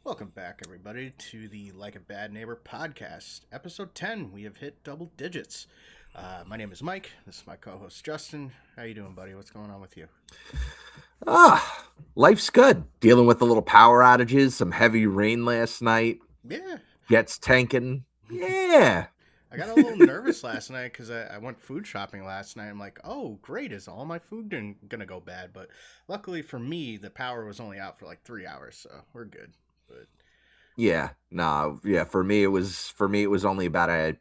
Welcome back, everybody, to the Like a Bad Neighbor podcast, episode 10. We have hit double digits. My name is Mike. This is my co-host Justin. How you doing, buddy? What's going on with you? Life's good. Dealing with a little power outages, some heavy rain last night. Yeah. Jets tanking. Yeah. I got a little nervous last night because I went food shopping last night. I'm like, oh, great. Is all my food going to go bad? But luckily for me, the power was only out for like 3 hours, so we're good. But Yeah. No, yeah, for me it was only about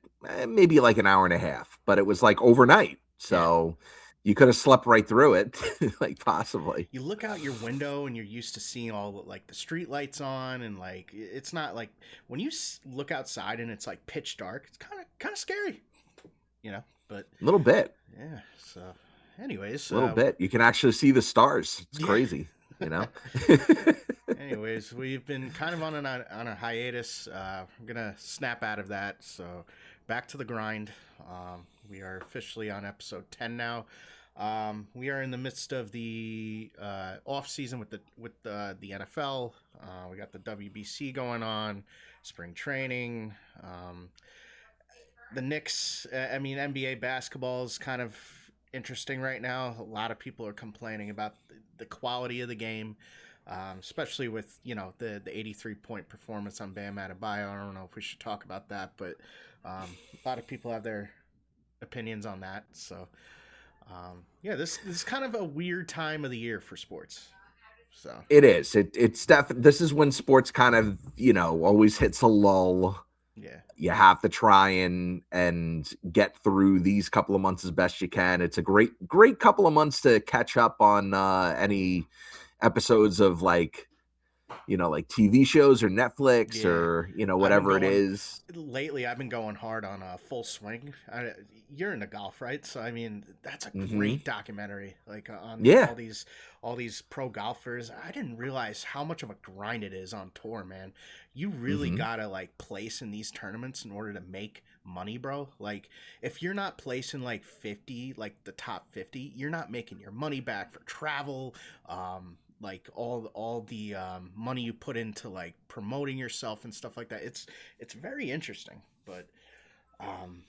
maybe like an hour and a half, but it was like overnight. yeah. So you could have slept right through it, like possibly. You look out your window and you're used to seeing all like the street lights on, and like it's not like when you look outside and it's like pitch dark. It's kind of scary, But A little bit. yeah. So, anyways, A little bit. You can actually see the stars. It's yeah. crazy, you know? Anyways, we've been kind of on a hiatus. I'm gonna snap out of that. So back to the grind. We are officially on episode 10 now. We are in the midst of the off season with the NFL. We got the WBC going on, spring training. The Knicks. I mean, NBA basketball is kind of interesting right now. A lot of people are complaining about the quality of the game, especially with the 83-point performance on Bam Adebayo. I don't know if we should talk about that, but a lot of people have their opinions on that. So. Yeah, this is kind of a weird time of the year for sports. So It is. It's definitely, this is when sports kind of, always hits a lull. yeah, You have to try and get through these couple of months as best you can. It's a great couple of months to catch up on any episodes of like TV shows or Netflix yeah. or I've been whatever it going is. lately. I've been going hard on Full Swing. You're into golf, right? So I mean, that's a Hmm. great documentary. Like on Yeah. all these pro golfers. I didn't realize how much of a grind it is on tour, man. You really Hmm. gotta like place in these tournaments in order to make money, bro. Like if you're not placing like 50, like the top 50, you're not making your money back for travel. Like all the money you put into like promoting yourself and stuff like that. It's very interesting, but um,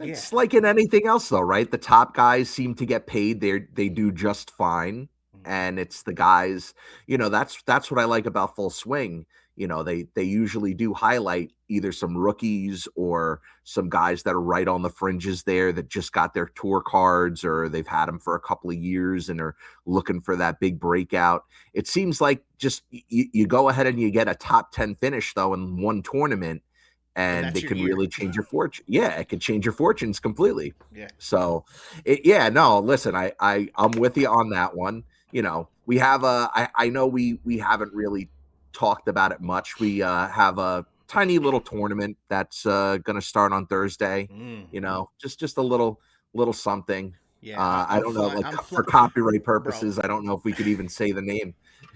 yeah, It's like in anything else, though, right? The top guys seem to get paid. They do just fine, mhm. and it's the guys. That's what I like about Full Swing. They usually do highlight either some rookies or some guys that are right on the fringes there that just got their tour cards or they've had them for a couple of years and are looking for that big breakout. It seems like just you go ahead and you get a top 10 finish though in one tournament And and that's they your can year. really change your fortune. Yeah, it can change your fortunes completely. Yeah, So, yeah, no, listen, I'm with you on that one. We have I know we haven't really talked about it much. We have a tiny little tournament that's going to start on Thursday. mm-hmm. Just a little something. Yeah. I I'm don't know, flying. like for copyright Bro. purposes, I don't know if we could even say the name.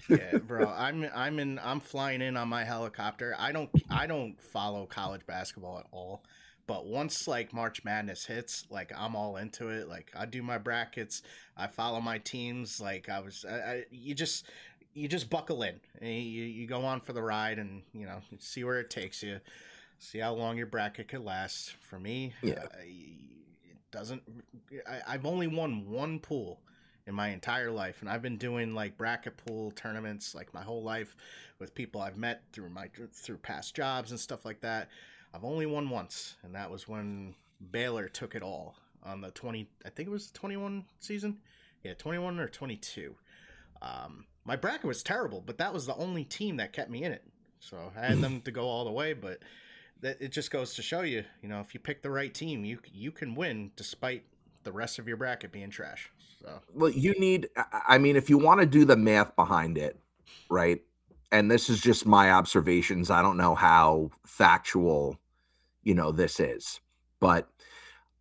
Yeah, bro. I'm flying in on my helicopter. I don't follow college basketball at all. But once like March Madness hits, like I'm all into it. Like I do my brackets, I follow my teams. Like you just buckle in. And you go on for the ride, and see where it takes you. See how long your bracket could last. For me, Yeah. it doesn't. I've only won one pool in my entire life, and I've been doing like bracket pool tournaments like my whole life with people I've met through past jobs and stuff like that. I've only won once, and that was when Baylor took it all on the 20. I think it was the 21 season. Yeah, 21 or 22. My bracket was terrible, but that was the only team that kept me in it. So I had them to go all the way, but that it just goes to show you, if you pick the right team, you can win despite the rest of your bracket being trash. So Well, I mean, if you want to do the math behind it, right? And this is just my observations. I don't know how factual, this is, but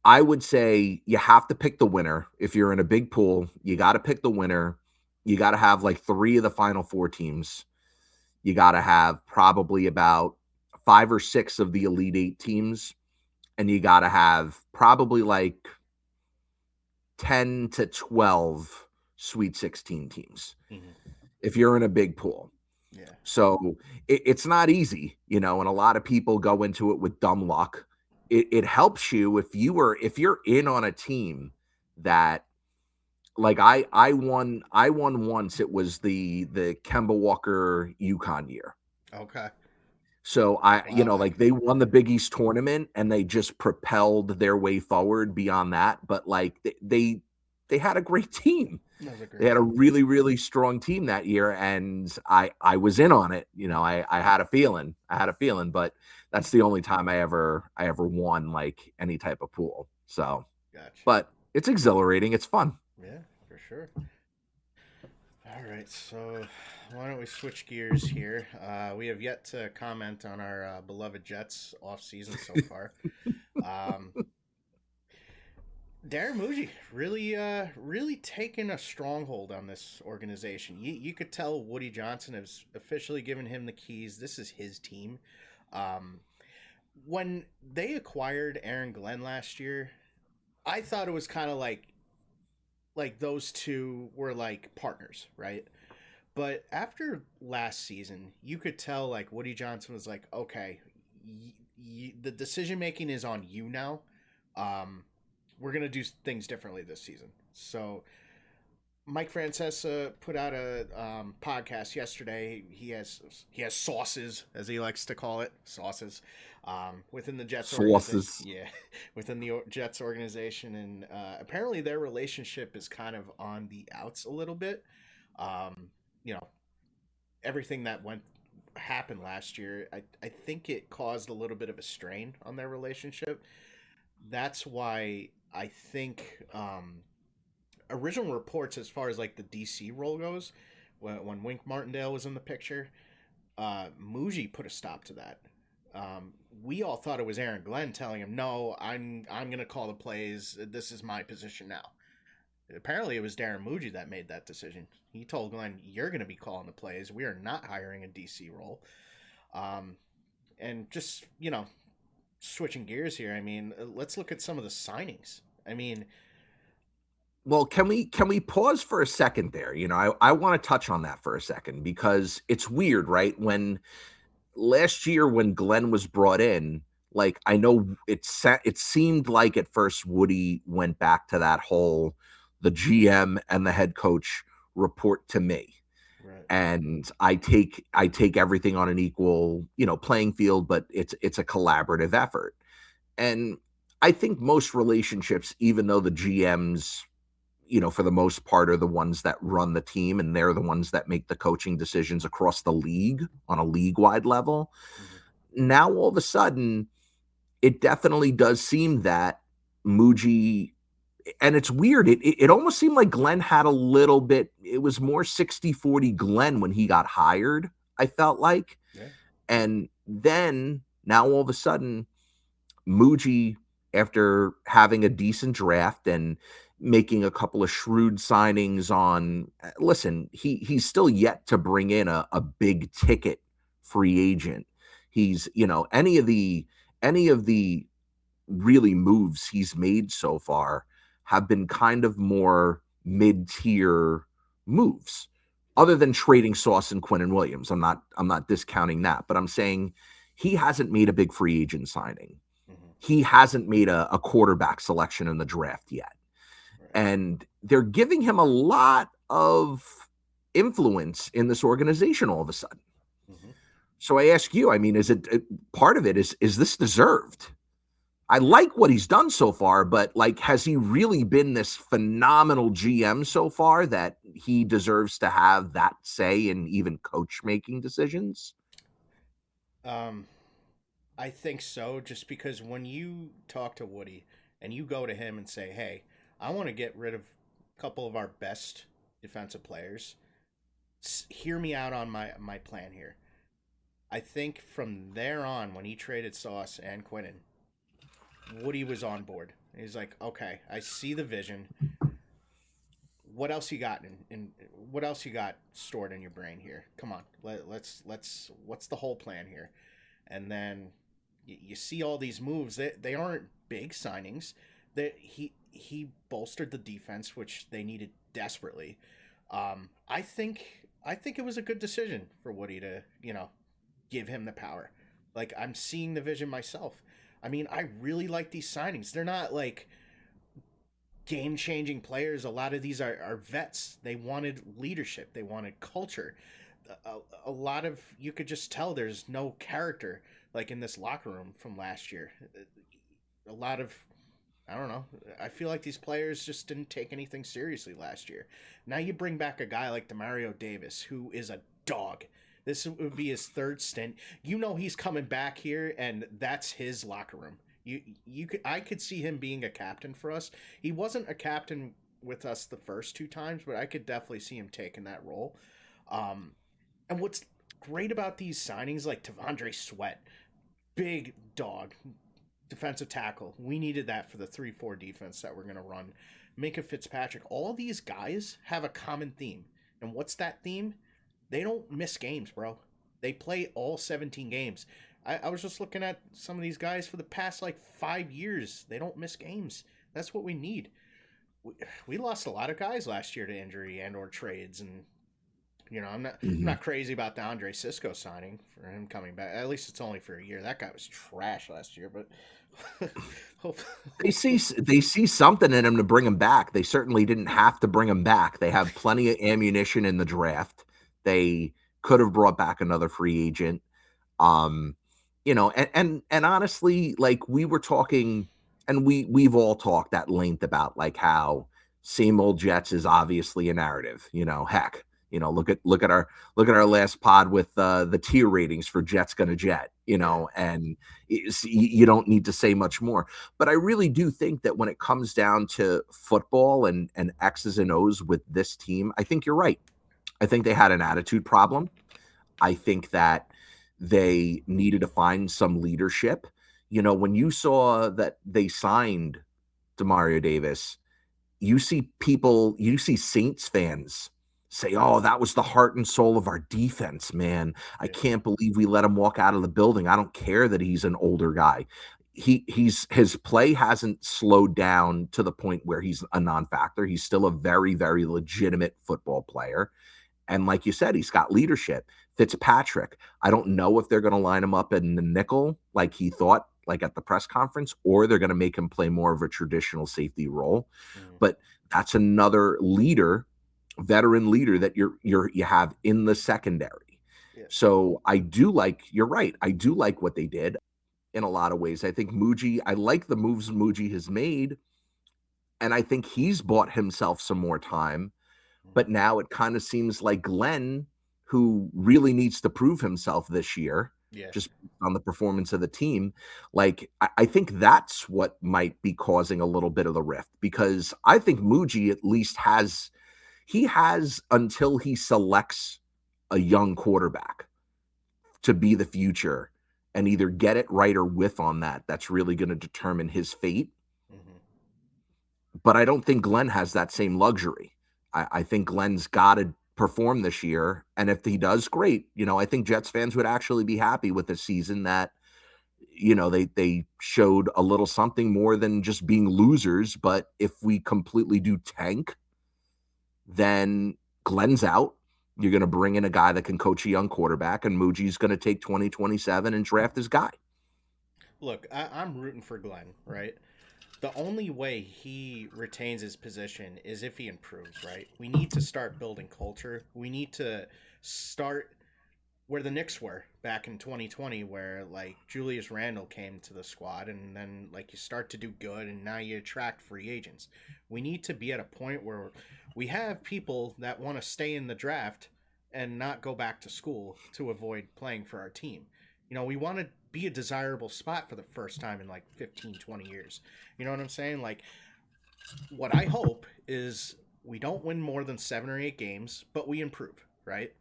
I would say you have to pick the winner. If you're in a big pool, you got to pick the winner. You got to have like three of the final four teams. You got to have probably about five or six of the Elite Eight teams. And you got to have probably like 10 to 12 Sweet 16 teams mhm. if you're in a big pool. Yeah, So it's not easy, and a lot of people go into it with dumb luck. It helps you if you're in on a team that, like, I won once. It was the Kemba Walker UConn year. Okay. So Wow. like, they won the Big East tournament and they just propelled their way forward beyond that. But like, they had a great team. That was a They great had a team. really, really strong team that year, and I was in on it. I had a feeling. But that's the only time I ever won, like, any type of pool. So, Gotcha. but it's exhilarating. It's fun. Yeah, for sure. All right, so why don't we switch gears here? We have yet to comment on our beloved Jets off season so far. Um, Darren Mougey really taken a stronghold on this organization. You could tell Woody Johnson has officially given him the keys. This is his team. Um, when they acquired Aaron Glenn last year, I thought it was kind of like those two were like partners, right? But after last season, you could tell like Woody Johnson was like, okay, the decision making is on you now. Um, we're gonna do things differently this season. So Mike Francesa put out a podcast yesterday. He has sauces, as he likes to call it, sauces, within the Jets organization. Sauces. Yeah, within the Jets organization, and apparently their relationship is kind of on the outs a little bit. Um, you know, everything that went happened last year, I think it caused a little bit of a strain on their relationship. That's why I think original reports as far as like the DC role goes, when Wink Martindale was in the picture, Mougey put a stop to that. We all thought it was Aaron Glenn telling him, "No, I'm gonna call the plays. This is my position now." Apparently, it was Darren Mougey that made that decision. He told Glenn, "You're gonna be calling the plays. We are not hiring a DC role." Um, and just switching gears here. I mean, let's look at some of the signings. I mean, Well, can we pause for a second there? I want to touch on that for a second, because it's weird, right? When last year, when Glenn was brought in, like, I know it seemed like at first Woody went back to that whole, the GM and the head coach report to me, right. and I take everything on an equal, playing field, but it's a collaborative effort. And I think most relationships, even though the GMs, for the most part, are the ones that run the team, and they're the ones that make the coaching decisions across the league on a league wide level. Mhm. Now, all of a sudden, it definitely does seem that Muji, and it's weird. It almost seemed like Glenn had a little bit, it was more 60-40 Glenn when he got hired, I felt like. Yeah. And then now all of a sudden, Muji, after having a decent draft and making a couple of shrewd signings on, listen, he's still yet to bring in a big ticket free agent. He's, any of the really moves he's made so far have been kind of more mid-tier moves, other than trading Sauce and Quentin Williams. I'm not discounting that, but I'm saying he hasn't made a big free agent signing. Mhm. He hasn't made a quarterback selection in the draft yet. Right. And they're giving him a lot of influence in this organization all of a sudden. Mhm. So I ask you, I mean, is it part of it is this deserved? I like what he's done so far, but, like, has he really been this phenomenal GM so far that he deserves to have that say in even coach making decisions? Um, I think so, just because when you talk to Woody and you go to him and say, "Hey, I want to get rid of a couple of our best defensive players. Hear me out on my plan here." I think from there on, when he traded Sauce and Quinton, Woody was on board. He's like, "Okay, I see the vision. What else you got in what else you got stored in your brain here? Come on, let's what's the whole plan here?" And then you see all these moves. They aren't big signings. That he bolstered the defense, which they needed desperately. I think I think it was a good decision for Woody to, give him the power. Like, I'm seeing the vision myself. I mean, I really like these signings. They're not like game changing players. A lot of these are vets. They wanted leadership, they wanted culture. A lot of, you could just tell there's no character like in this locker room from last year. A lot of, I don't know. I feel like these players just didn't take anything seriously last year. Now you bring back a guy like Demario Davis, who is a dog. This would be his third stint. You know he's coming back here, and that's his locker room. I could see him being a captain for us. He wasn't a captain with us the first two times, but I could definitely see him taking that role. And what's great about these signings, like Tavondre Sweat, big dog, defensive tackle. We needed that for the 3-4 defense that we're going to run. Minka Fitzpatrick. All these guys have a common theme. And what's that theme? They don't miss games, bro. They play all 17 games. I was just looking at some of these guys for the past, 5 years. They don't miss games. That's what we need. We lost a lot of guys last year to injury and or trades. And, I'm not crazy about the Andre Cisco signing for him coming back. At least it's only for a year. That guy was trash last year, but they see something in him to bring him back. They certainly didn't have to bring him back. They have plenty of ammunition in the draft. They could have brought back another free agent. And honestly, we were talking, and we've all talked at length about how same old Jets is obviously a narrative. Heck, look at our last pod with the tier ratings for Jets Gonna Jet. And you don't need to say much more. But I really do think that when it comes down to football and X's and O's with this team, I think you're right. I think they had an attitude problem. I think that they needed to find some leadership. When you saw that they signed Demario Davis, you see Saints fans say, "Oh, that was the heart and soul of our defense, man. I can't believe we let him walk out of the building. I don't care that he's an older guy." His play hasn't slowed down to the point where he's a non-factor. He's still a very, very legitimate football player. And like you said, he's got leadership. Fitzpatrick, I don't know if they're going to line him up in the nickel like he thought, at the press conference, or they're going to make him play more of a traditional safety role. But that's another veteran leader that you have in the secondary. Yeah. So you're right. I do like what they did in a lot of ways. I think Mougey, I like the moves Mougey has made, and I think he's bought himself some more time. But now it kind of seems like Glenn, who really needs to prove himself this year, just on the performance of the team. I think that's what might be causing a little bit of the rift, because I think Mougey at least has until he selects a young quarterback to be the future and either get it right or whiff on that. That's really going to determine his fate. But I don't think Glenn has that same luxury. I think Glenn's got to perform this year. And if he does, great. I think Jets fans would actually be happy with a season that, they showed a little something more than just being losers. But if we completely do tank, then Glenn's out. You're going to bring in a guy that can coach a young quarterback, and Mougey's going to take 2027 and draft his guy. Look, I'm rooting for Glenn, right? The only way he retains his position is if he improves, right? We need to start building culture. We need to start where the Knicks were back in 2020, where Julius Randle came to the squad, and then you start to do good, and now you attract free agents. We need to be at a point where we have people that want to stay in the draft and not go back to school to avoid playing for our team. We want to be a desirable spot for the first time in 15, 20 years. You know what I'm saying? What I hope is we don't win more than 7 or 8 games, but we improve, right?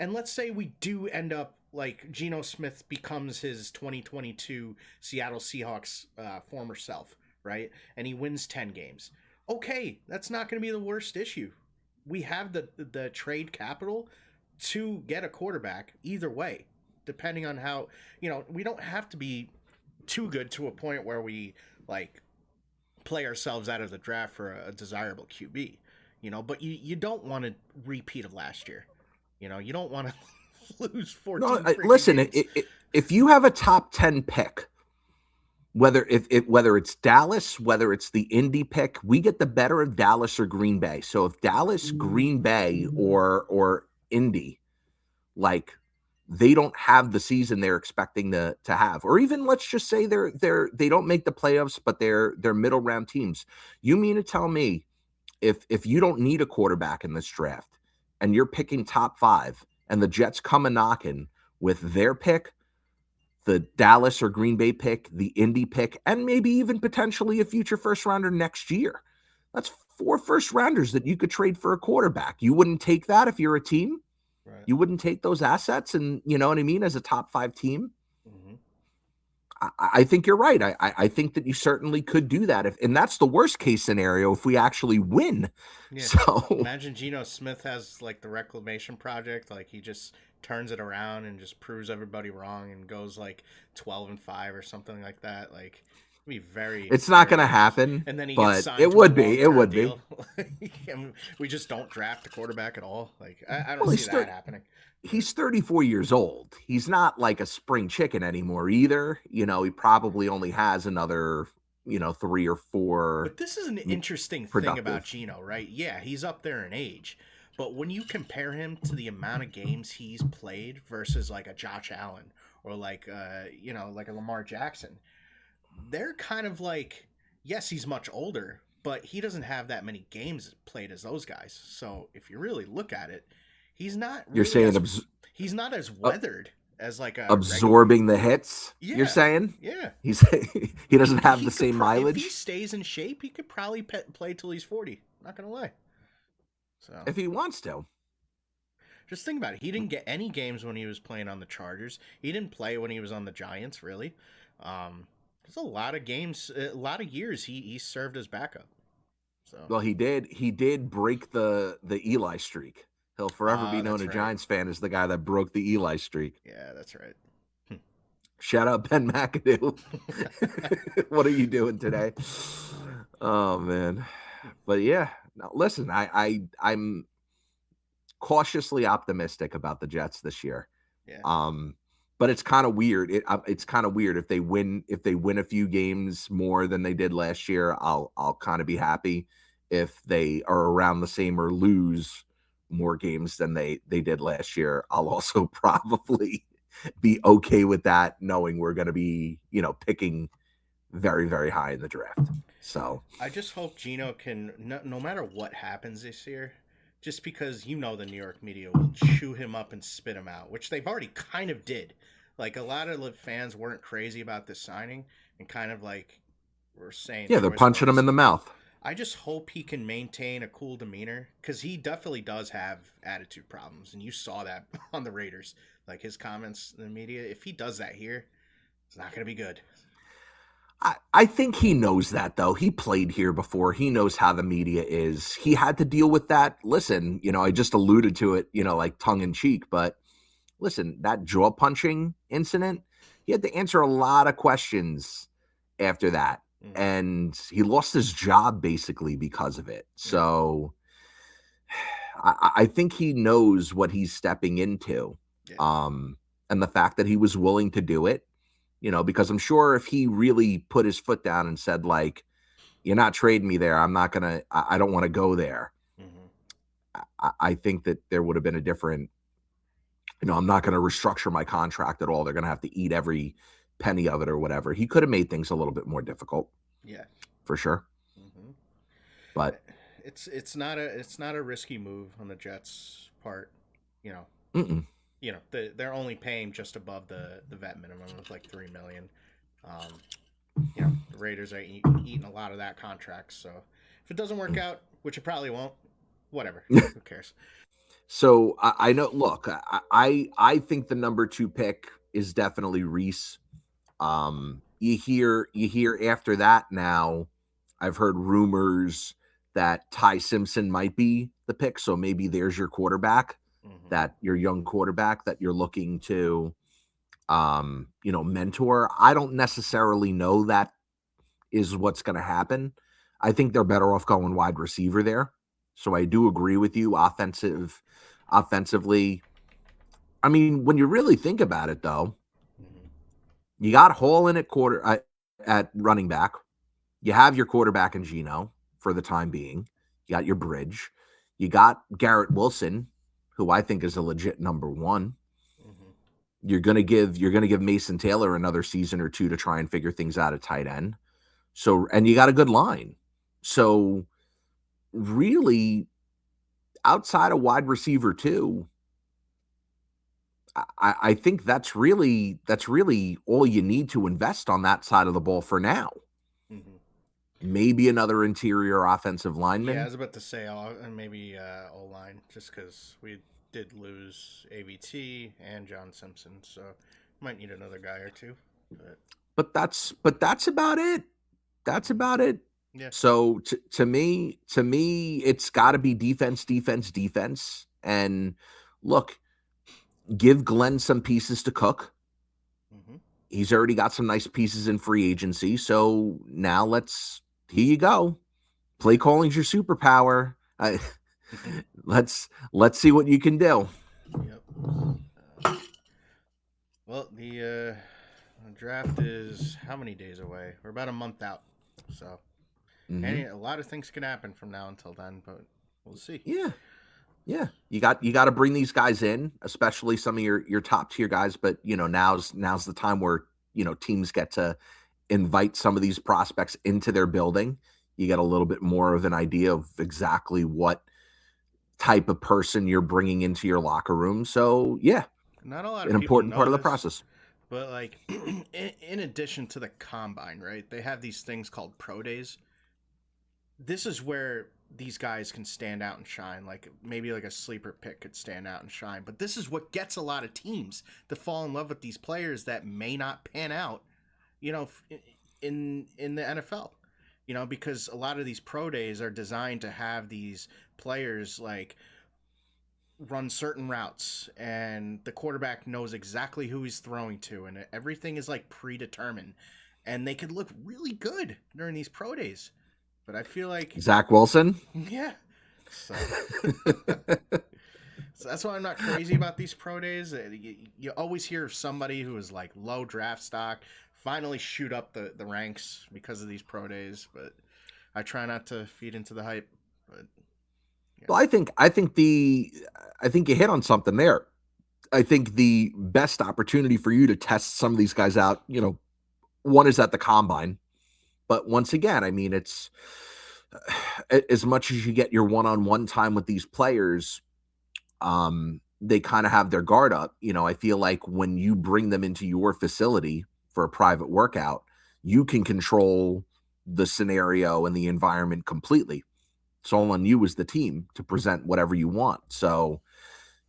And let's say we do end up Geno Smith becomes his 2022 Seattle Seahawks former self, right? And he wins 10 games. Okay, that's not going to be the worst issue. We have the trade capital to get a quarterback either way, depending on how, we don't have to be too good to a point where we play ourselves out of the draft for a desirable QB, but you don't want a repeat of last year. You don't want to lose No, 14 freaking listen, games. if you have a top 10 pick, whether it's Dallas, whether it's the Indy pick, we get the better of Dallas or Green Bay. So if Dallas, Green Bay, or Indy, like, they don't have the season they're expecting to have, or even let's just say they don't make the playoffs, but they're middle round teams. You mean to tell me if you don't need a quarterback in this draft and you're picking top 5 and the Jets come a knocking with their pick, the Dallas or Green Bay pick, the Indy pick, and maybe even potentially a future first rounder next year. That's 4 first rounders that you could trade for a quarterback. You wouldn't take that if you're a team? Right. You wouldn't take those assets, and you know what I mean, as a top 5 team? Mm-hmm. I think you're right. I think that you certainly could do that. And that's the worst case scenario if we actually win. Yeah. So Imagine Geno Smith has like the reclamation project. Like he just turns it around and just proves everybody wrong and goes like 12-5 or something like that. Like it'd be very. It's not very going to happen. And then he gets but signed it to would a be. It long-term would deal. be. And we just don't draft a quarterback at all. Like I don't Well, see that happening. He's 34 years old. He's not like a spring chicken anymore either. He probably only has another, 3 or 4. But this is an interesting thing about Geno, right? Yeah, he's up there in age. But when you compare him to the amount of games he's played versus like a Josh Allen or like like a Lamar Jackson, they're kind of like, yes, he's much older, but he doesn't have that many games played as those guys. So if you really look at it, he's not really. You're saying he's not as weathered as like a absorbing the hits. Yeah, you're saying, yeah, he doesn't have the same mileage. If he stays in shape, he could probably play till he's 40. Not gonna lie. So if he wants to, just think about it. He didn't get any games when he was playing on the Chargers. He didn't play when he was on the Giants. Really, there's a lot of games, a lot of years he served as backup. So well, he did break the Eli streak. He'll forever be known, a Giants fan, as the guy that broke the Eli streak. Yeah, that's right. Shout out Ben McAdoo. What are you doing today? Oh man. But yeah, now listen, I'm cautiously optimistic about the Jets this year. Yeah. But it's kind of weird. It's kind of weird if they win a few games more than they did last year. I'll kind of be happy. If they are around the same or lose more games than they did last year, I'll also probably be okay with that, knowing we're going to be, picking very, very high in the draft. So I just hope Geno can, no matter what happens this year, just because the New York media will chew him up and spit him out, which they've already kind of did. Like a lot of the fans weren't crazy about this signing and kind of like were saying, yeah, they're punching him in the mouth. I just hope he can maintain a cool demeanor, because he definitely does have attitude problems, and you saw that on the Raiders. Like his comments in the media, if he does that here, it's not going to be good. I think he knows that, though. He played here before. He knows how the media is. He had to deal with that. Listen, I just alluded to it, like tongue in cheek, but listen, that jaw punching incident, he had to answer a lot of questions after that. And he lost his job basically because of it. So I think he knows what he's stepping into. Yeah. And the fact that he was willing to do it, because I'm sure if he really put his foot down and said, like, you're not trading me there, I don't want to go there. I think that there would have been a different, I'm not going to restructure my contract at all. They're going to have to eat every penny of it or whatever. He could have made things a little bit more difficult. Yeah, for sure. But it's not a risky move on the Jets' part. They're only paying just above the vet minimum of like $3 million. The Raiders are eating a lot of that contract. So if it doesn't work out, which it probably won't, whatever. Who cares? So I know. Look, I think the number 2 pick is definitely Reese. You hear after that now. I've heard rumors that Ty Simpson might be the pick. So maybe there's your quarterback, that your young quarterback that you're looking to, mentor. I don't necessarily know that is what's going to happen. I think they're better off going wide receiver there. So I do agree with you. Offensively, I mean, when you really think about it, though, Mhm. you got Hall in at running back. You have your quarterback in Geno for the time being. You got your bridge. You got Garrett Wilson, who I think is a legit number one. Mhm. You're gonna give Mason Taylor another season or two to try and figure things out at tight end. So, and you got a good line. So really, outside of wide receiver too, I think that's really all you need to invest on that side of the ball for now. Mhm. Maybe another interior offensive Yeah, I lineman. was about to say and maybe O line, just because we did lose AVT and John Simpson, so might need another guy or two. But But that's about it. That's mhm. about it. Yeah. So to me, it's got to be defense, defense, defense. And look, give Glenn some pieces to cook. Hmm. He's already got some nice pieces in free agency. So now here you go. Play calling's your superpower. Let's see what you can do. Yep. Uh, well, the draft is how many days away? We're about a month out, so Hmm. a lot of things can happen from now until then, but we'll see. Yeah. Yeah, you got to bring these guys in, especially some of your top tier guys. But now's the time where teams get to invite some of these prospects into their building. You get a little bit more of an idea of exactly what type of person you're bringing into your locker room. So yeah, Not a lot an of people important part know of the this, process. but like in addition to the combine, right? They have these things called pro days. This is where these guys can stand out and shine. Like maybe like a sleeper pick could stand out and shine. But this is what gets a lot of teams to fall in love with these players that may not pan out, you know, in the NFL. Because a lot of these pro days are designed to have these players like run certain routes and the quarterback knows exactly who he's throwing to and everything is like predetermined and they could look really good during these pro days. But I feel like Zach Wilson. yeah. So so that's why I'm not crazy about these pro days. You always hear of somebody who is like low draft stock finally shoot up the ranks because of these pro days, but I try not to feed into the hype. But yeah. Well, I think you hit on something there. I think the best opportunity for you to test some of these guys out, one is at the combine. But once again, I mean, it's as much as you get your one-on-one time with these players, they kind of have their guard up. I feel like when you bring them into your facility for a private workout, you can control the scenario and the environment completely. It's all on you as the team to present whatever you want. So,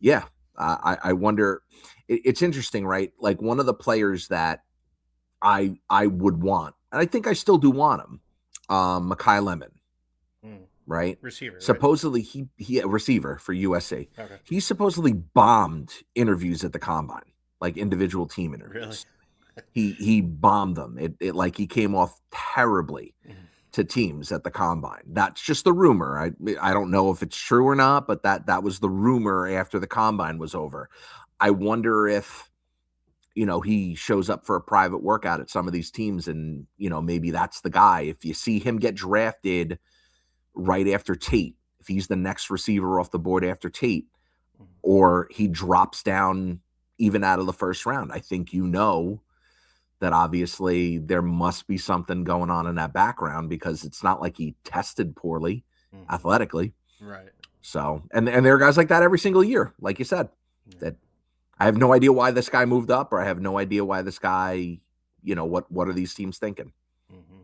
yeah, I wonder. It's interesting, right? Like one of the players that I would want, and I think I still do want him, Mikal Lemon, Mm. right? Receiver, right? Supposedly he a receiver for USC. Okay. He supposedly bombed interviews at the combine, like individual team Really? interviews. He bombed them. It like he came off terribly Mhm. to teams at the combine. That's just the rumor. I don't know if it's true or not, but that was the rumor after the combine was over. I wonder if he shows up for a private workout at some of these teams and maybe that's the guy. If you see him get drafted right after Tate, if he's the next receiver off the board after Tate, Mhm. or he drops down even out of the first round, I think that obviously there must be something going on in that background because it's not like he tested poorly Mhm. athletically. Right. So, and there are guys like that every single year, like you said, Yeah. that I have no idea why this guy moved up, or I have no idea why this guy, what are these teams thinking? Mm-hmm.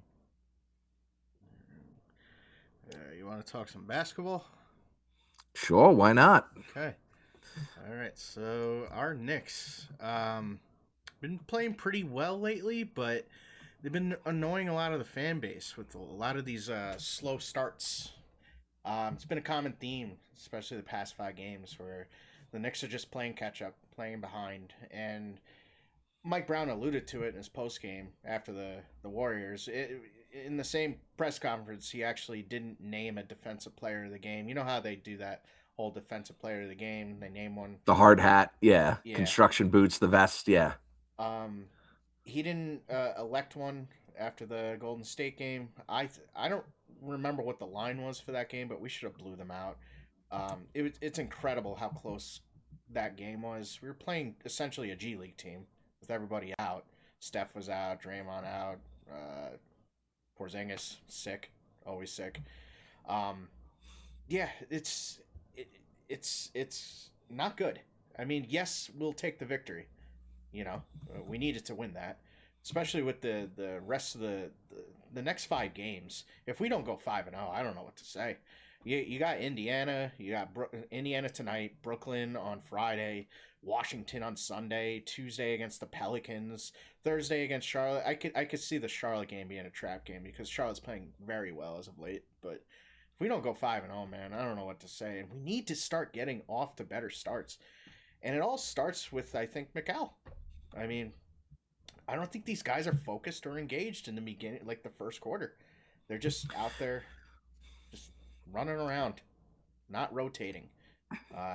You want to talk some basketball? Sure, why not? Okay. All right. So our Knicks been playing pretty well lately, but they've been annoying a lot of the fan base with a lot of these slow starts. It's been a common theme, especially the past 5 games, where the Knicks are just playing catch up, playing behind, and Mike Brown alluded to it in his post game after the Warriors. In the same press conference, he actually didn't name a defensive player of the game. You know how they do that whole defensive player of the game. They name one. The hard hat, yeah. Yeah. Construction boots, the vest, yeah. He didn't elect one after the Golden State game. I don't remember what the line was for that game, but we should have blew them out. It's incredible how close that game was. We were playing essentially a G League team with everybody out. Steph was out, Draymond out, Porzingis sick, always sick. Um, yeah, it's not good. I mean, yes, we'll take the victory. You know, we needed to win that, especially with the rest of the next 5 games. If we don't go 5-0, I don't know what to say. You got Indiana, you got Indiana tonight, Brooklyn on Friday, Washington on Sunday, Tuesday against the Pelicans, Thursday against Charlotte. I could see the Charlotte game being a trap game because Charlotte's playing very well as of late. But if we don't go 5-0, man, I don't know what to say. And we need to start getting off to better starts. And it all starts with, I think, Mikal. I mean, I don't think these guys are focused or engaged in the beginning, like the first quarter. They're just out there, just running around, not rotating,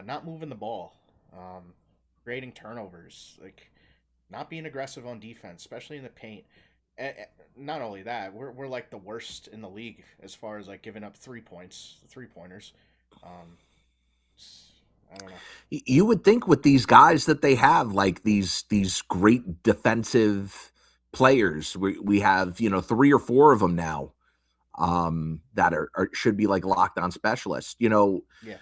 not moving the ball, creating turnovers, like not being aggressive on defense, especially in the paint. Not only that, we're like the worst in the league as far as like giving up 3 pointers. Um, I don't know. You would think with these guys that they have, like these great defensive players, we have 3 or 4 of them now, that are should be like lockdown specialists. Yeah,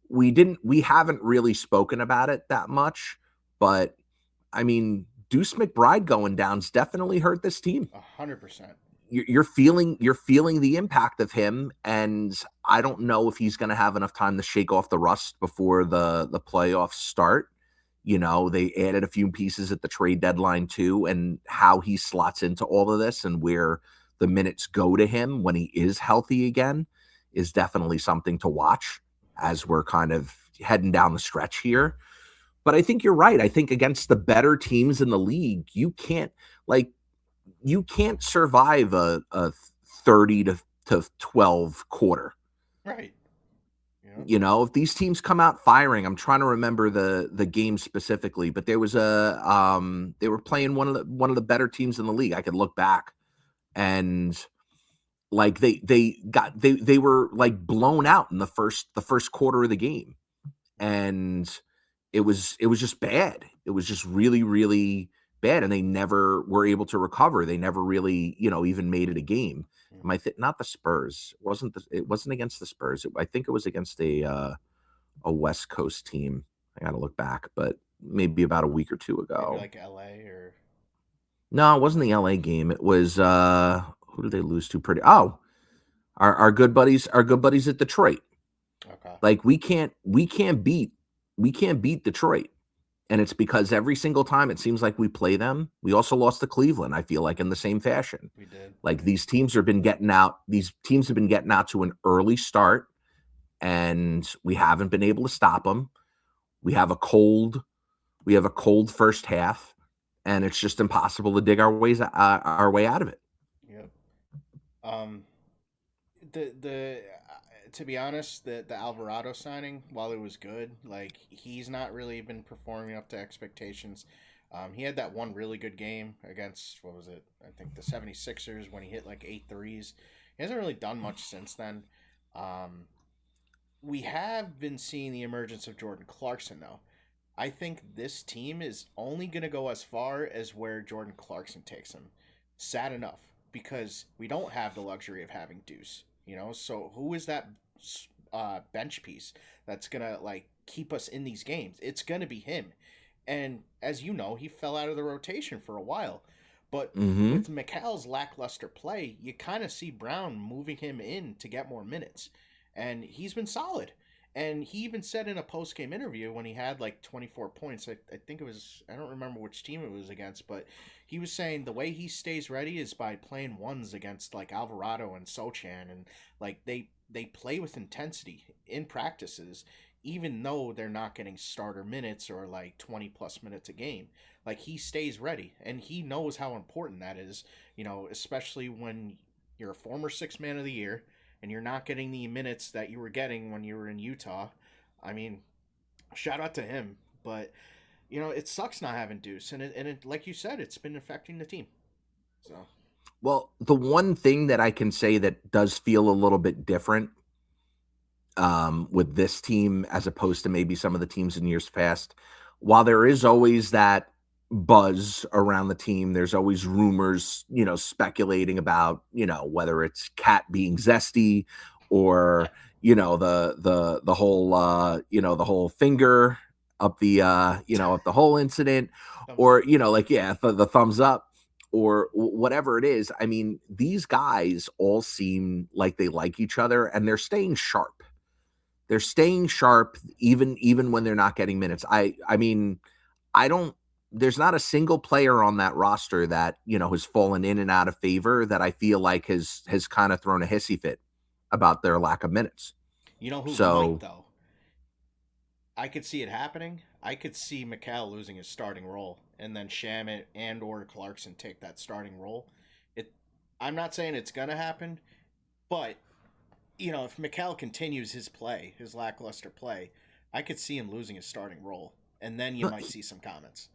We haven't really spoken about it that much, but I mean, Deuce McBride going down's definitely hurt this team. 100%. You're feeling the impact of him, and I don't know if he's going to have enough time to shake off the rust before the playoffs start. They added a few pieces at the trade deadline too, and how he slots into all of this and where the minutes go to him when he is healthy again is definitely something to watch as we're kind of heading down the stretch here. But I think you're right. I think against the better teams in the league, you can't survive a 30 to 12 quarter. Right. Yeah. If these teams come out firing, I'm trying to remember the game specifically, but there was they were playing one of the better teams in the league. I could look back, and like they were like blown out in the first quarter of the game, and it was just bad. It was just really, really bad, and they never were able to recover. They never really, even made it a game. Not the Spurs. It wasn't against the Spurs. I think it was against a West Coast team. I got to look back, but maybe about a week or 2 ago. Maybe like LA or No, it wasn't the LA game. It was who did they lose to? Our good buddies at Detroit. okay. Like we can't beat Detroit. And it's because every single time it seems like we play them, we also lost to Cleveland, I feel like, in the same fashion. We did. Like these teams have been getting out to an early start, and we haven't been able to stop them. We have a cold first half, and it's just impossible to dig our way out of it. Yep. The to be honest, the Alvarado signing, while it was good, like he's not really been performing up to expectations. He had that one really good game against, what was it? I think the 76ers when he hit like 8 threes. He hasn't really done much since then. We have been seeing the emergence of Jordan Clarkson though. I think this team is only going to go as far as where Jordan Clarkson takes them. Sad enough, because we don't have the luxury of having Deuce. So who is that bench piece that's gonna like keep us in these games? It's gonna be him. And as you know, he fell out of the rotation for a while. But with Mikal's lackluster play, you kind of see Brown moving him in to get more minutes, and he's been solid. And he even said in a post-game interview when he had like 24 points, I think it was, I don't remember which team it was against, but he was saying the way he stays ready is by playing ones against like Alvarado and Sochan, and like they play with intensity in practices, even though they're not getting starter minutes or like 20 plus minutes a game. Like he stays ready, and he knows how important that is, especially when you're a former 6 man of the year and you're not getting the minutes that you were getting when you were in Utah. I mean, shout out to him. But it sucks not having Deuce, and it like you said, it's been affecting the team. So Well, the one thing that I can say that does feel a little bit different with this team as opposed to maybe some of the teams in years past, while there is always that buzz around the team, there's always rumors, speculating about, whether it's Cat being zesty or, the whole, the whole finger up the, up the whole incident, thumbs or, up. the thumbs up or whatever it is. I mean, these guys all seem like they like each other and they're staying sharp. They're staying sharp even when they're not getting minutes. I mean, I don't there's not a single player on that roster that, has fallen in and out of favor that I feel like has kind of thrown a hissy fit about their lack of minutes. You know who might So, though? I could see it happening. I could see Mikal losing his starting role, and then Shamit and or Clarkson take that starting role. It. I'm not saying it's gonna happen, but if Mikal continues his play, his lackluster play, I could see him losing his starting role, and then you no, might see some comments.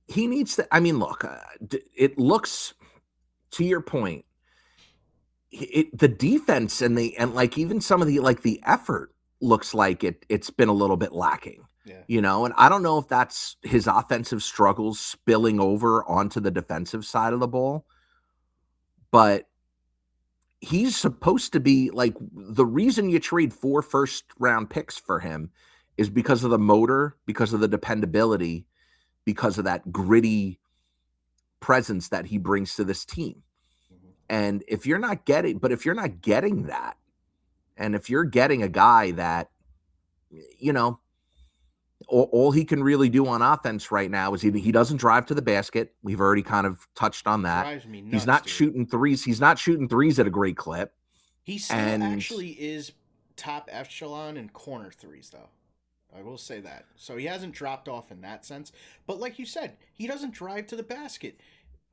he needs to. I mean, look, it looks, to your point, the defense and like even some of the effort looks like it's been a little bit lacking. Yeah. And I don't know if that's his offensive struggles spilling over onto the defensive side of the ball, but he's supposed to be like, the reason you trade 4 first round picks for him is because of the motor, because of the dependability, because of that gritty presence that he brings to this team. Mm-hmm. And if you're not getting that, and if you're getting a guy that, all he can really do on offense right now is he doesn't drive to the basket. We've already kind of touched on that. Drives me nuts. He's not dude. shooting threes. He's not shooting threes at a great clip. He still actually is top echelon in corner threes, though. I will say that. So he hasn't dropped off in that sense. But like you said, he doesn't drive to the basket.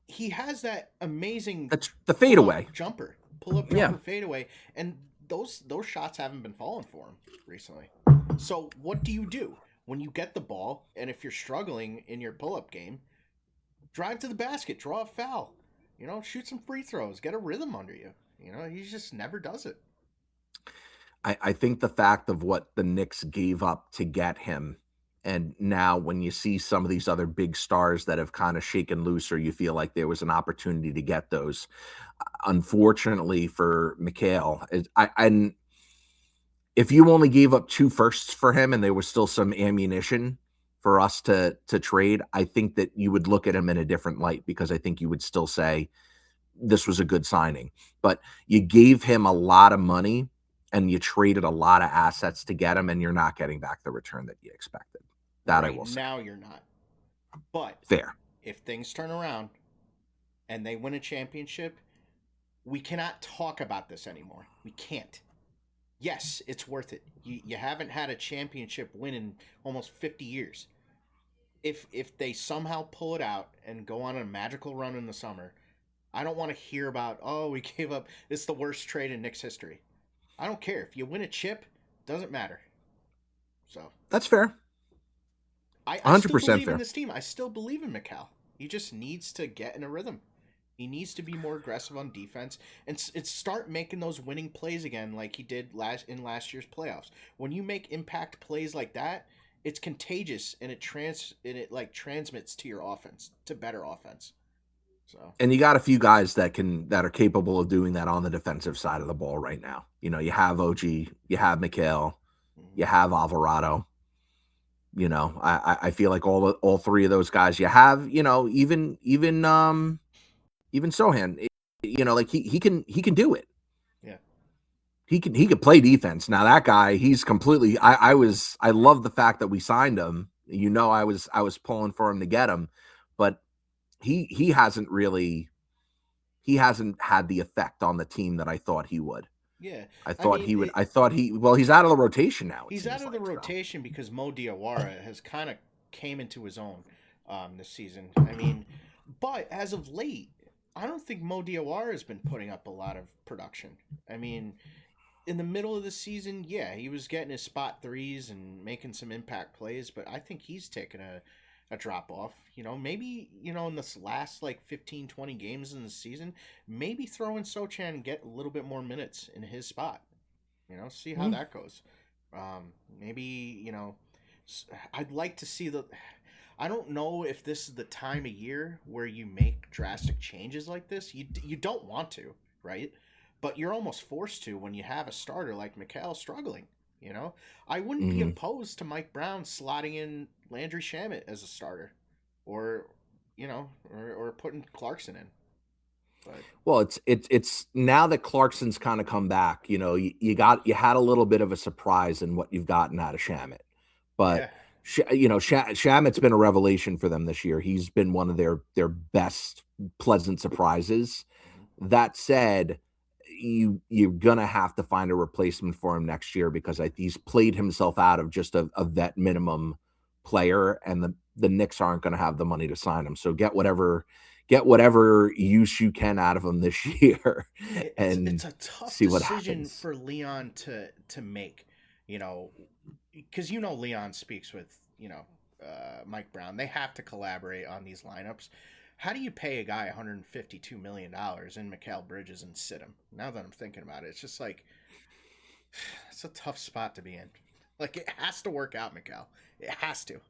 He has that amazing That's the fadeaway jumper, pull up jumper fadeaway, and those shots haven't been falling for him recently. So what do? When you get the ball, and if you're struggling in your pull-up game, drive to the basket, draw a foul, shoot some free throws, get a rhythm under you. He just never does it. I think the fact of what the Knicks gave up to get him, and now when you see some of these other big stars that have kind of shaken loose, or you feel like there was an opportunity to get those, unfortunately for Mikal, and if you only gave up 2 firsts for him and there was still some ammunition for us to trade, I think that you would look at him in a different light, because I think you would still say this was a good signing. But you gave him a lot of money and you traded a lot of assets to get him, and you're not getting back the return that you expected. That right I will say. Now you're not. But fair. If things turn around and they win a championship, we cannot talk about this anymore. We can't. Yes, it's worth it. You haven't had a championship win in almost 50 years. If they somehow pull it out and go on a magical run in the summer, I don't want to hear about, we gave up, it's the worst trade in Knicks history. I don't care. If you win a chip, doesn't matter. So that's fair. I 100% still believe fair in this team. I still believe in Mikal. He just needs to get in a rhythm. He needs to be more aggressive on defense and start making those winning plays again, like he did in last year's playoffs. When you make impact plays like that, it's contagious, and it transmits to your offense, to better offense. So, and you got a few guys that are capable of doing that on the defensive side of the ball right now. You have OG, you have Mikal, you have Alvarado. I feel like all 3 of those guys you have. Even Sohan, like he can do it. Yeah. He can play defense. Now that guy, he's completely, I love the fact that we signed him. I was pulling for him to get him, but he hasn't had the effect on the team that I thought he would. Yeah. He's out of the rotation now. He's out of the rotation because Mo Diawara has kind of came into his own this season. I mean, but as of late, I don't think Mo Diawara has been putting up a lot of production. I mean, in the middle of the season, yeah, he was getting his spot threes and making some impact plays, but I think he's taken a drop off. Maybe, in this last like 15, 20 games in the season, maybe throw in Sochan and get a little bit more minutes in his spot. See how Mm. that goes. Maybe, I'd like to see the. I don't know if this is the time of year where you make drastic changes like this. You don't want to, right? But you're almost forced to when you have a starter like Mikal struggling. I wouldn't be Mhm. opposed to Mike Brown slotting in Landry Shamet as a starter, or or putting Clarkson in. But Well, it's now that Clarkson's kind of come back, you had a little bit of a surprise in what you've gotten out of Shamit. But yeah, Shamit's been a revelation for them this year. He's been one of their best pleasant surprises. mhm. That said, you're gonna have to find a replacement for him next year because he's played himself out of just a vet minimum player, and the Knicks aren't going to have the money to sign him. So get whatever use you can out of him this year, It's and a tough see what decision happens. for Leon to make, you know, because Leon speaks with Mike Brown. They have to collaborate on these lineups. How do you pay a guy $152 million in Mikal Bridges and sit him? Now that I'm thinking about it, it's just like it's a tough spot to be in. Like it has to work out, Mikal. It has to.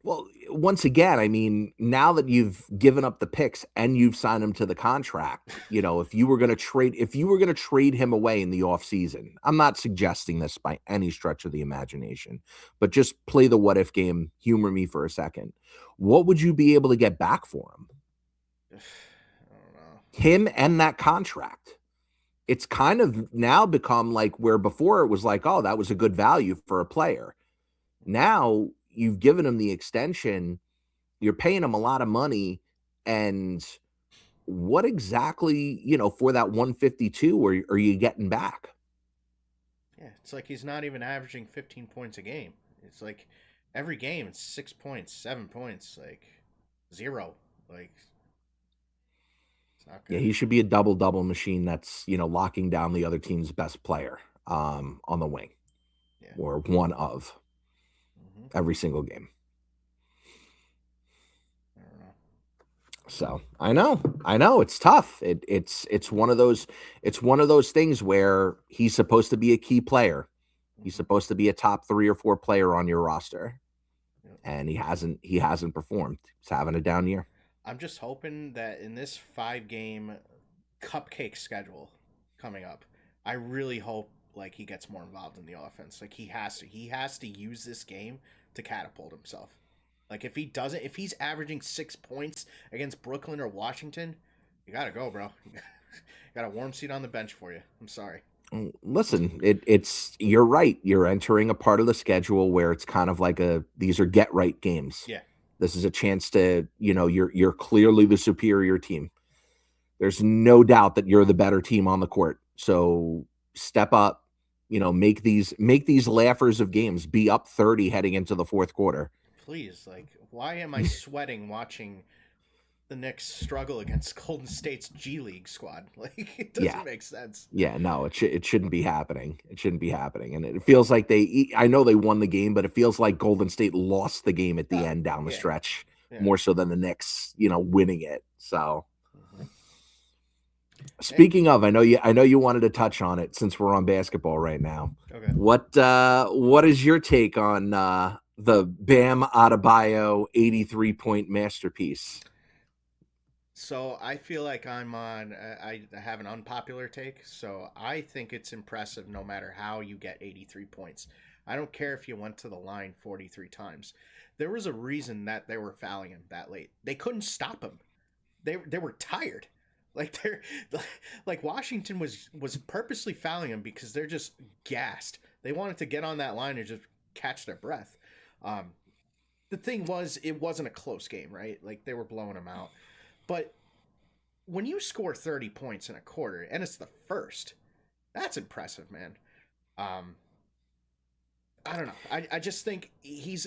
Well, once again, I mean, now that you've given up the picks and you've signed him to the contract, if you were going to trade him away in the offseason, I'm not suggesting this by any stretch of the imagination, but just play the what if game, humor me for a second. What would you be able to get back for him? I don't know. Him and that contract. It's kind of now become like where before it was like, oh, that was a good value for a player. Now you've given him the extension, you're paying him a lot of money, and what exactly, for that 152 are you getting back? Yeah, it's like he's not even averaging 15 points a game. It's like every game it's 6 points, 7 points, like zero. Like it's not Yeah, good. he should be a double-double machine that's, locking down the other team's best player on the wing, Yeah. or one of Hmm. every single game. I don't know. So I know it's tough. It's one of those things where he's supposed to be a key player. He's Hmm. supposed to be a top 3 or 4 player on your roster, Yeah. and he hasn't performed. He's having a down year. I'm just hoping that in this 5 game cupcake schedule coming up, I really hope like he gets more involved in the offense. Like he has to use this game to catapult himself. Like if he doesn't, if he's averaging 6 points against Brooklyn or Washington, you gotta go, bro. Got a warm seat on the bench for you. I'm sorry. Listen, you're right. You're entering a part of the schedule where it's kind of like these are get right games. Yeah. This is a chance to, you're clearly the superior team. There's no doubt that you're the better team on the court. So step up, make these laughers of games, be up 30 heading into the fourth quarter. Please, like, why am I sweating watching the Knicks struggle against Golden State's G League squad? Like, it Yeah. doesn't make sense. Yeah, no, it shouldn't be happening. It shouldn't be happening. And it feels like I know they won the game, but it feels like Golden State lost the game at the Oh, end down the yeah, stretch yeah. more so than the Knicks, winning it. So, Hmm. Hey, speaking of, I know you wanted to touch on it since we're on basketball right now. okay. What is your take on the Bam Adebayo 83-point masterpiece? So I feel like I'm on. I have an unpopular take. So I think it's impressive no matter how you get 83 points. I don't care if you went to the line 43 times. There was a reason that they were fouling him that late. They couldn't stop him. They were tired. Like they're like Washington was purposely fouling him because they're just gassed. They wanted to get on that line and just catch their breath. Um, the thing was, it wasn't a close game, right? Like they were blowing him out. But when you score 30 points in a quarter and it's the first, that's impressive, man. Um, I don't know. I just think he's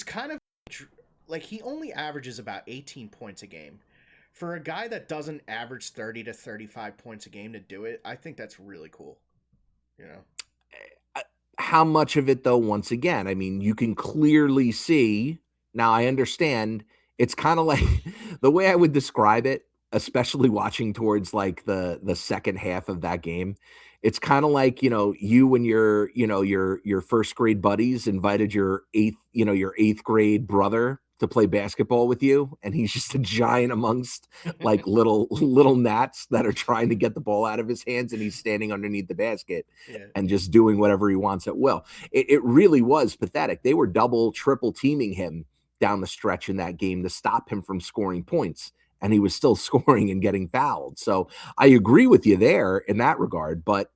kind of like he only averages about 18 points a game. For a guy that doesn't average 30 to 35 points a game to do it, I think that's really cool. You know. How much of it, though, once again, I mean, you can clearly see. Now, I understand it's kind of like the way I would describe it, especially watching towards like the second half of that game. It's kind of like, you and your first grade buddies invited your eighth grade brother to play basketball with you, and he's just a giant amongst like little gnats that are trying to get the ball out of his hands, and he's standing underneath the basket Yeah. and just doing whatever he wants at will. It really was pathetic. They were double, triple teaming him down the stretch in that game to stop him from scoring points. And he was still scoring and getting fouled. So I agree with you there in that regard, but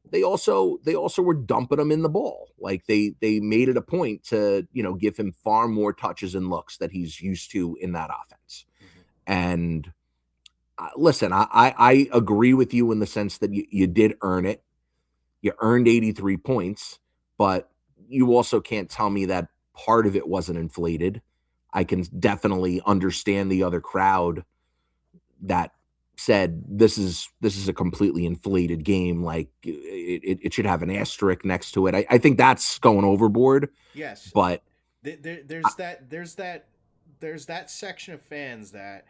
they also were dumping him in the ball. Like they made it a point to, give him far more touches and looks that he's used to in that offense. Mm-hmm. And listen, I agree with you in the sense that you did earn it. You earned 83 points, but you also can't tell me that part of it wasn't inflated. I can definitely understand the other crowd that said this is a completely inflated game. Like it should have an asterisk next to it. I think that's going overboard. Yes, but there's that section of fans that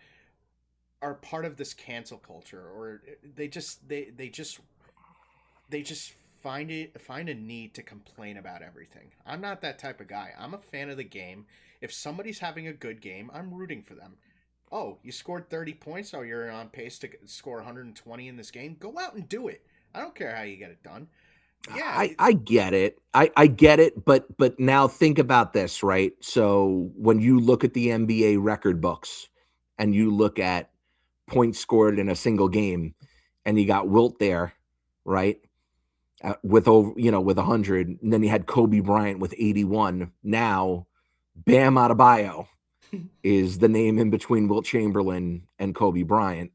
are part of this cancel culture, or they just find a need to complain about everything. I'm not that type of guy. I'm a fan of the game. If somebody's having a good game, I'm rooting for them. Oh, you scored 30 points. Oh, you're on pace to score 120 in this game. Go out and do it. I don't care how you get it done. Yeah, I get it. I get it, but now think about this, right? So when you look at the NBA record books and you look at points scored in a single game, and you got Wilt there, right? With over, with 100, and then you had Kobe Bryant with 81. Now, Bam Adebayo is the name in between Wilt Chamberlain and Kobe Bryant,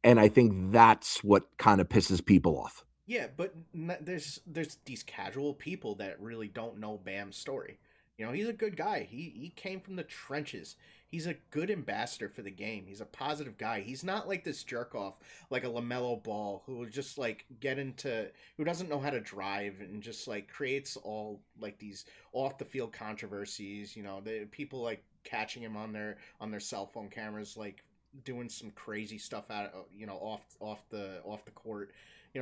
and I think that's what kind of pisses people off. Yeah, but there's these casual people that really don't know Bam's story. He's a good guy. He came from the trenches. He's a good ambassador for the game. He's a positive guy. He's not like this jerk off like a LaMelo Ball who will just like who doesn't know how to drive and just like creates all like these off the field controversies. The people like catching him on their cell phone cameras like doing some crazy stuff out off the court.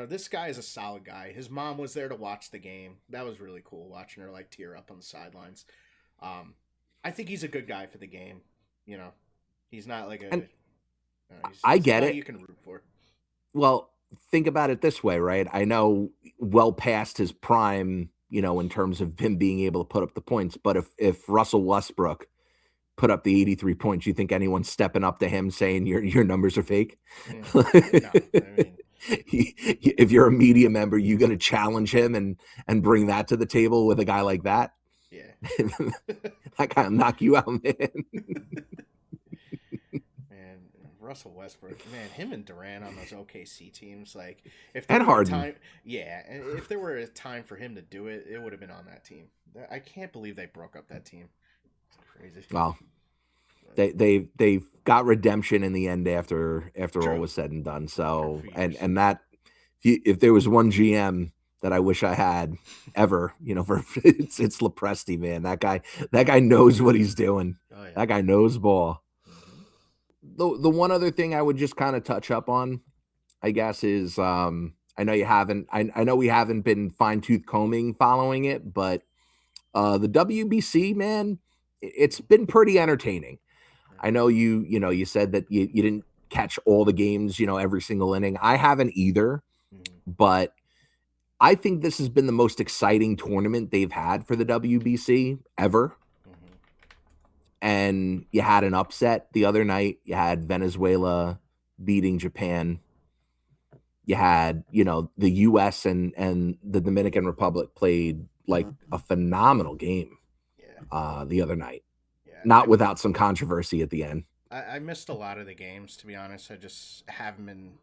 This guy is a solid guy. His mom was there to watch the game. That was really cool watching her like tear up on the sidelines. I think he's a good guy for the game. He's not like I get it. You can root for. Well, think about it this way, right? I know well past his prime, in terms of him being able to put up the points. But if Russell Westbrook put up the 83 points, you think anyone's stepping up to him saying your numbers are fake? No, I mean. If you're a media member, you going to challenge him and bring that to the table with a guy like that? Yeah. That guy will knock you out, man. Man, Russell Westbrook, man, him and Durant on those OKC teams, like if there were if there were a time for him to do it, it would have been on that team. I can't believe they broke up that team. It's crazy. Well, they've got redemption in the end after True. all was said and done. So and that if there was one GM that I wish I had ever, it's Lepresti, man. That guy knows what he's doing. Oh, yeah. That guy knows ball. Mm-hmm. The one other thing I would just kind of touch up on, I guess, is I know you haven't. I know we haven't been fine-tooth combing following it, but the WBC, man, it's been pretty entertaining. I know you said that you didn't catch all the games, every single inning. I haven't either, but I think this has been the most exciting tournament they've had for the WBC ever. Mm-hmm. And you had an upset the other night. You had Venezuela beating Japan. You had, the U.S. and the Dominican Republic played like a phenomenal game the other night. Not without some controversy at the end. I missed a lot of the games, to be honest. I just haven't been,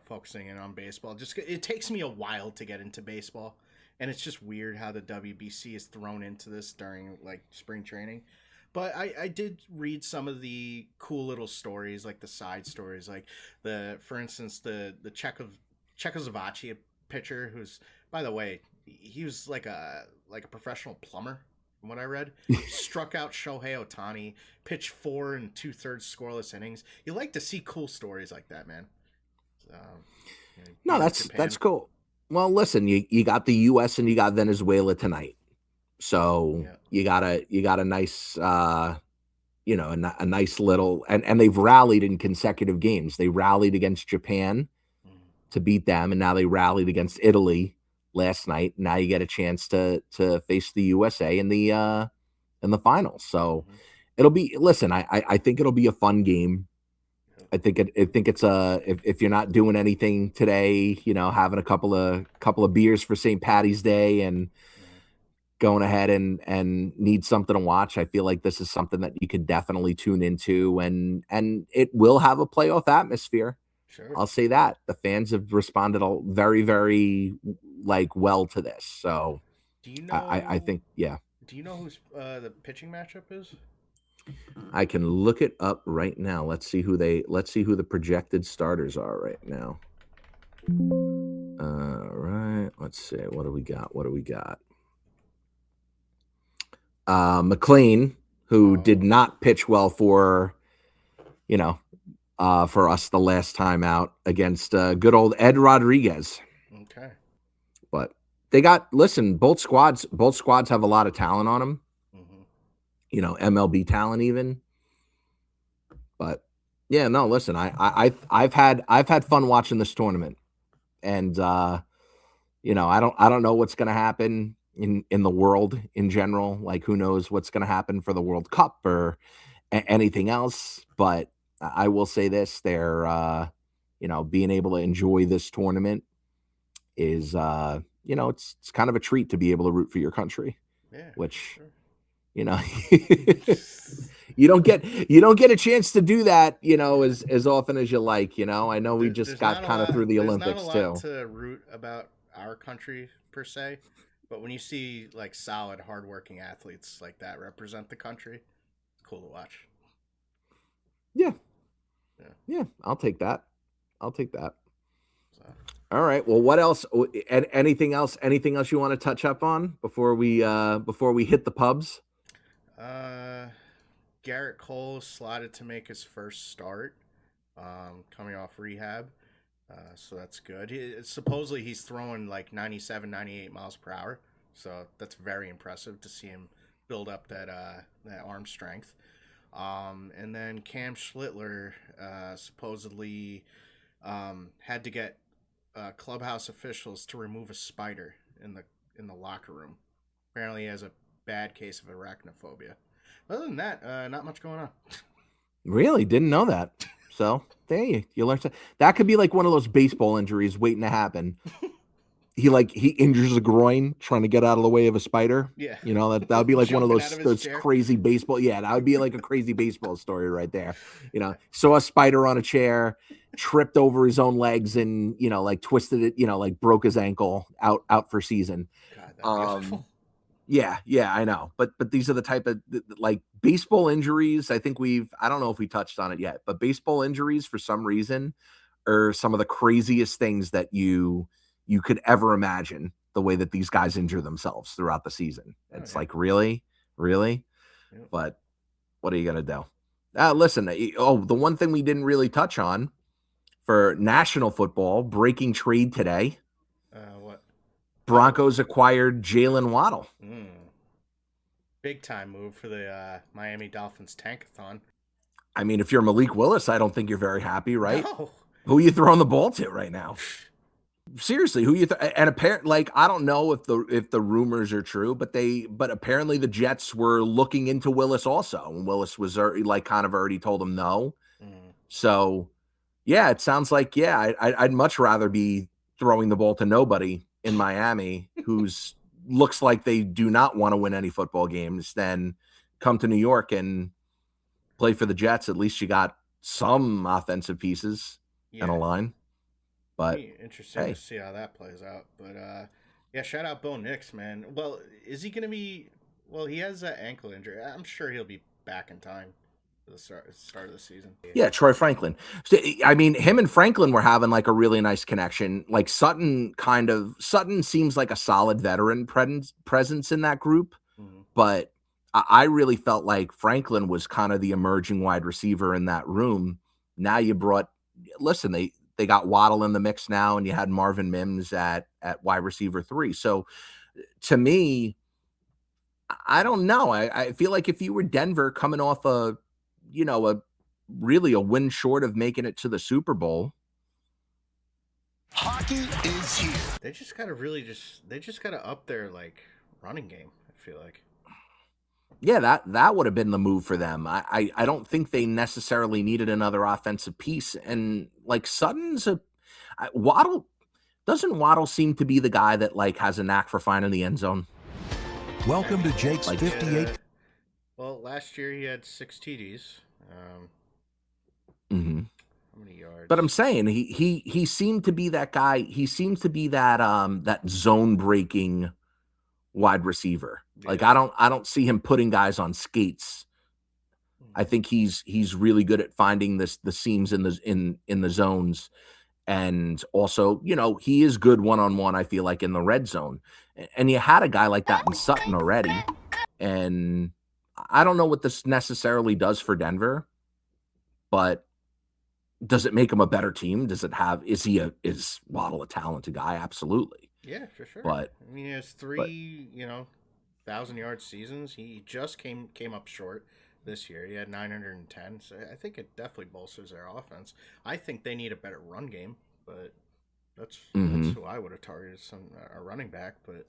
focusing in on baseball. Just it takes me a while to get into baseball, and it's just weird how the WBC is thrown into this during like spring training. But I did read some of the cool little stories, like the side stories, like for instance, the Czechoslovakia pitcher who's By the way, he was like a professional plumber, from what I read. Struck out Shohei Ohtani, pitched 4 2/3 scoreless innings. You like to see cool stories like that, man. No, Beating that's Japan. cool. Well, listen, you got the U.S. and you got Venezuela tonight, so Yeah. you got a nice a nice little and they've rallied in consecutive games. They rallied against Japan Mhm. to beat them, and now they rallied against Italy last night. Now you get a chance to face the USA in the finals. So Mhm. it'll be listen. I think it'll be a fun game. Yeah. I think it's if you're not doing anything today, having a couple of beers for St. Patty's Day and Mhm. going ahead and need something to watch, I feel like this is something that you could definitely tune into and it will have a playoff atmosphere. Sure. I'll say that. The fans have responded very, very like well to this. So Do you I know? think, yeah, Do you know who's the pitching matchup is? I can look it up right now. Let's see who the projected starters are right now. All right. Let's see. What do we got? What do we got? McLean, who did Oh, not pitch well you know, for us the last time out against good old Ed Rodriguez. okay. But listen, both squads have a lot of talent on them. Hmm. MLB talent even. But yeah, no, listen, I've had fun watching this tournament, and I don't know what's going to happen in the world in general. Like, who knows what's going to happen for the World Cup or anything else? But I will say this: being able to enjoy this tournament is, it's kind of a treat to be able to root for your country, Yeah, for which sure. you know you don't get a chance to do that as often as you like. I know we just There's got not a kind of lot. through the There's not a Olympics lot too. to root about our country per se, but when you see like solid, hardworking athletes like that represent the country, it's cool to watch. Yeah, Yeah. yeah, I'll take that. So, All right, well, what else? Anything else you want to touch up on before we hit the pubs? uh, Garrett Cole slotted to make his first start, coming off rehab. So that's good. Supposedly he's throwing like 97, 98 miles per hour. So that's very impressive to see him build up that arm strength. And then Cam Schlittler supposedly had to get clubhouse officials to remove a spider in the locker room. Apparently, he has a bad case of arachnophobia. Other than that, not much going on. Really, didn't know that. So there you learned that could be like one of those baseball injuries waiting to happen. He injures a groin trying to get out of the way of a spider. Yeah, That would be like one of jumping out of his those chair. crazy baseball. Yeah, that would be like a crazy baseball story right there. Saw a spider on a chair, tripped over his own legs, and like twisted it. Like broke his ankle, out for season. God, that'd be awful. Um, yeah, I know. But these are the type of like baseball injuries. I don't know if we touched on it yet, but baseball injuries for some reason are some of the craziest things that you could ever imagine, the way that these guys injure themselves throughout the season. Oh It's yeah. like, really? Really? Yep. But what are you going to do? Listen, the one thing we didn't really touch on for national football, breaking trade today, What? Oh, Broncos acquired Jalen Waddle. big time move for the Miami Dolphins tankathon. I mean, if you're Malik Willis, I don't think you're very happy, right? No. Who are you throwing the ball to right now? Seriously, who you and apparently, like, I don't know if the rumors are true, but apparently the Jets were looking into Willis also, and Willis was like kind of already told him no. Mm. So yeah, it sounds like I'd much rather be throwing the ball to nobody in Miami, who's looks like they do not want to win any football games, than come to New York and play for the Jets. At least you got some offensive pieces and a Yeah. line. But Be interesting to hey, see how that plays out. But yeah, shout out Bo Nix, man. Well, is he gonna be? Well, he has that ankle injury. I'm sure he'll be back in time. the start of the season. Yeah, Troy Franklin. So, I mean, him and Franklin were having like a really nice connection. Like Sutton seems like a solid veteran presence in that group, but I really felt like Franklin was kind of the emerging wide receiver in that room. Now you they got Waddle in the mix now, and you had Marvin Mims at wide receiver 3. So to me, I don't know. I feel like if you were Denver coming off a win short of making it to the Super Bowl. Hockey is here. They just gotta up their like running game, I feel like. Yeah, that would have been the move for them. I don't think they necessarily needed another offensive piece. And like Waddle seem to be the guy that like has a knack for finding the end zone? Welcome to Jake's 58. Well, last year he had 6 TDs. How many yards? But I'm saying he seemed to be that guy. He seems to be that zone breaking wide receiver. Yeah. Like I don't see him putting guys on skates. I think he's really good at finding the seams in the zones, and also he is good one-on-one. I feel like in the red zone, and you had a guy like that in Sutton already, and I don't know what this necessarily does for Denver, but does it make him a better team? Is Waddle a talented guy? Absolutely. Yeah, for sure. But I mean, he has 3, 1,000-yard seasons. He just came up short this year. He had 910. So I think it definitely bolsters their offense. I think they need a better run game, but that's who I would have targeted, a running back. But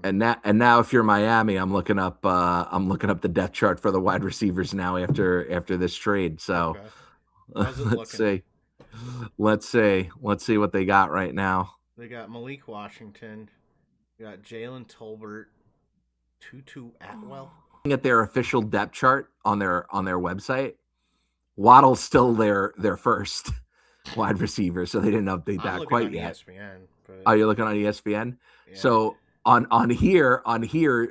and now if you're Miami, I'm looking up the depth chart for the wide receivers now after this trade. So okay. Let's see what they got right now. They got Malik Washington. They got Jalen Tolbert, Tutu Atwell. At their official depth chart on their website, Waddle's still their first wide receiver, so they didn't update that quite yet. ESPN, but... Oh, you're looking on ESPN? Yeah. So on here,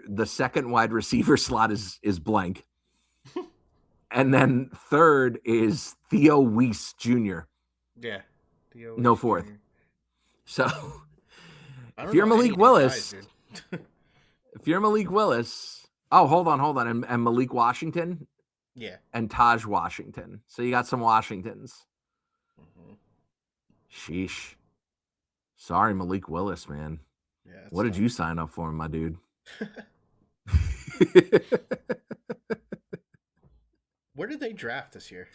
the second wide receiver slot is blank. And then third is Theo Weiss Jr. Yeah. Theo no Weiss fourth. Jr. So if you're Malik Willis, oh, hold on. And Malik Washington. Yeah. And Taj Washington. So you got some Washingtons. Sheesh. Sorry, Malik Willis, man. Yeah, what did you sign up for, my dude? Where did they draft this year?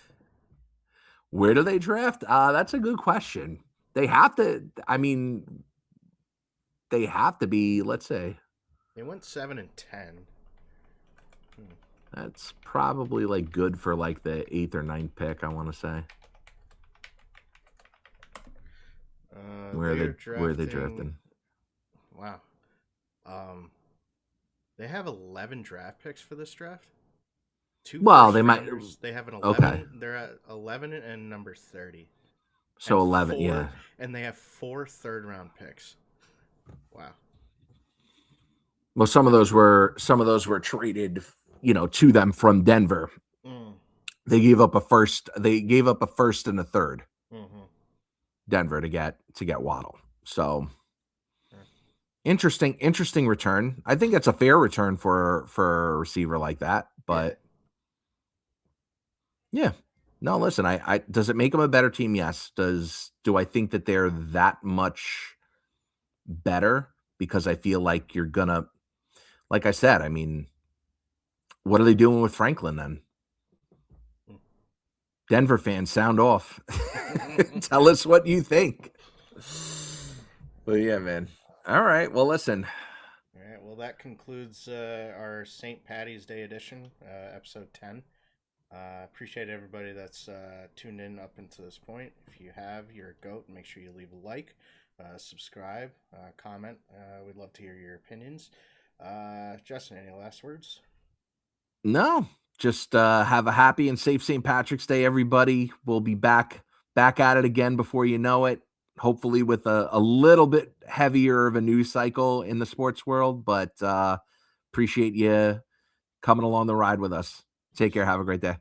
Where do they draft? That's a good question. They have to. I mean, they have to be. Let's say they went 7 and 10. That's probably like good for like the 8th or 9th pick. I want to say. Where are they drafting? Wow. They have 11 draft picks for this draft. They might. They have an 11. Okay. They're at 11 and number 30. So 11, yeah. And they have 4 third-round picks. Wow. Well, some of those were traded, to them from Denver. They gave up a first. They gave up a first and a third. Denver to get Waddle. So interesting return. I think that's a fair return for a receiver like that. But yeah. No, listen, I does it make them a better team? Yes. Do I think that they're that much better? Because I feel like you're gonna, like I said, I mean, what are they doing with Franklin then? Denver fans, sound off. Tell us what you think. But yeah, man. All right. Well, listen. All right. Well, that concludes our St. Patty's Day edition, episode 10. Appreciate everybody that's tuned in up until this point. If you have, you're a goat. Make sure you leave a like, subscribe, comment. We'd love to hear your opinions. Justin, any last words? No. Just have a happy and safe St. Patrick's Day, everybody. We'll be back at it again before you know it. Hopefully with a little bit heavier of a news cycle in the sports world, but appreciate you coming along the ride with us. Take care. Have a great day.